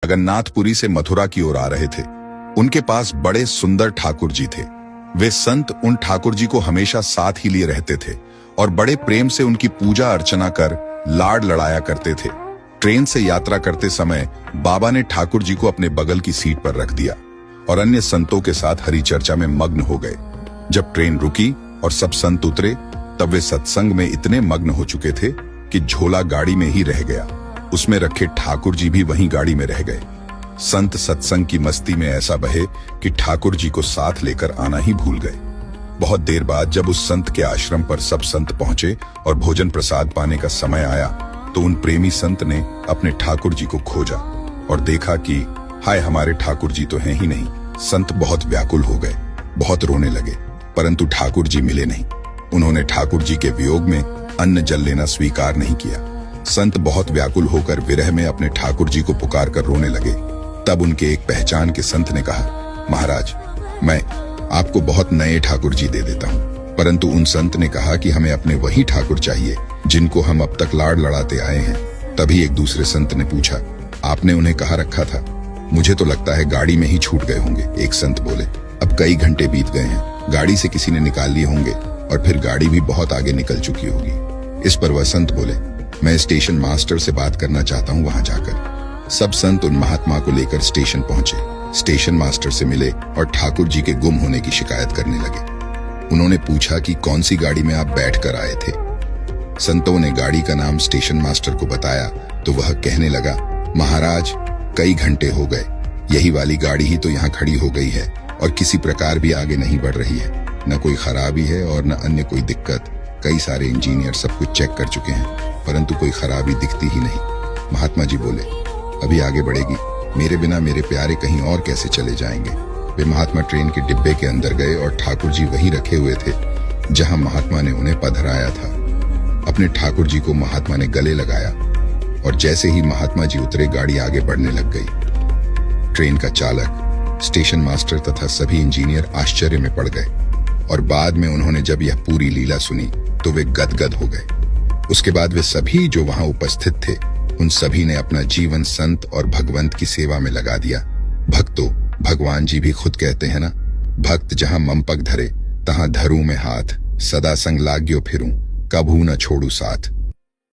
जगन्नाथपुरी से मथुरा की ओर आ रहे थे। उनके पास बड़े सुंदर ठाकुर जी थे। वे संत उन ठाकुर जी को हमेशा साथ ही लिए रहते थे और बड़े प्रेम से उनकी पूजा अर्चना कर लाड लड़ाया करते थे। ट्रेन से यात्रा करते समय बाबा ने ठाकुर जी को अपने बगल की सीट पर रख दिया और अन्य संतों के साथ हरि चर्चा में मग्न हो गए। जब ट्रेन रुकी और सब संत उतरे तब वे सत्संग में इतने मग्न हो चुके थे कि झोला गाड़ी में ही रह गया। उसमें रखे ठाकुर जी भी वहीं गाड़ी में रह गए। संत सत्संग की मस्ती में ऐसा बहे कि ठाकुर जी को साथ लेकर आना ही भूल गए। बहुत देर बाद जब उस संत के आश्रम पर सब संत पहुंचे और भोजन प्रसाद पाने का समय आया तो उन प्रेमी संत ने अपने ठाकुर जी को खोजा और देखा कि हाय, हमारे ठाकुर जी तो हैं ही नहीं। संत बहुत व्याकुल हो गए, बहुत रोने लगे, परंतु ठाकुर जी मिले नहीं। उन्होंने ठाकुर जी के वियोग में अन्न जल लेना स्वीकार नहीं किया। संत बहुत व्याकुल होकर विरह में अपने ठाकुर जी को पुकार कर रोने लगे। तब उनके एक पहचान के संत ने कहा, महाराज, मैं आपको बहुत नए ठाकुर जी दे देता हूँ। परंतु उन संत ने कहा कि हमें अपने वही ठाकुर चाहिए जिनको हम अब तक लाड लड़ाते आए हैं। तभी एक दूसरे संत ने पूछा, आपने उन्हें कहाँ रखा था? मुझे तो लगता है गाड़ी में ही छूट गए होंगे। एक संत बोले, अब कई घंटे बीत गए हैं, गाड़ी से किसी ने निकाल लिए होंगे और फिर गाड़ी भी बहुत आगे निकल चुकी होगी। इस पर वह संत बोले, मैं स्टेशन मास्टर से बात करना चाहता हूँ वहां जाकर। सब संत उन महात्मा को लेकर स्टेशन पहुंचे। स्टेशन मास्टर से मिले और ठाकुर जी के गुम होने की शिकायत करने लगे। उन्होंने पूछा कि कौन सी गाड़ी में आप बैठकर आए थे। संतों ने गाड़ी का नाम स्टेशन मास्टर को बताया तो वह कहने लगा, महाराज, कई घंटे हो गए, यही वाली गाड़ी ही तो यहाँ खड़ी हो गई है और किसी प्रकार भी आगे नहीं बढ़ रही है। न कोई खराबी है और न अन्य कोई दिक्कत। कई सारे इंजीनियर सब कुछ चेक कर चुके हैं, परंतु कोई खराबी दिखती ही नहीं। महात्मा जी बोले, अभी आगे बढ़ेगी, मेरे बिना मेरे प्यारे कहीं और कैसे चले जाएंगे। वे महात्मा ट्रेन के डिब्बे के अंदर गए और ठाकुर जी वहीं रखे हुए थे जहां महात्मा ने उन्हें पधराया था। अपने ठाकुर जी को महात्मा ने गले लगाया और जैसे ही महात्मा जी उतरे गाड़ी आगे बढ़ने लग गई। ट्रेन का चालक, स्टेशन मास्टर तथा सभी इंजीनियर आश्चर्य में पड़ गए और बाद में उन्होंने जब यह पूरी लीला सुनी तो वे गदगद हो गए। उसके बाद वे सभी जो वहां उपस्थित थे उन सभी ने अपना जीवन संत और भगवंत की सेवा में लगा दिया। भक्तों, भगवान जी भी खुद कहते हैं ना, भक्त जहां ममपक धरे तहां धरूं में हाथ, सदा संग लाग्यो फिरूं, कभू न छोड़ू साथ।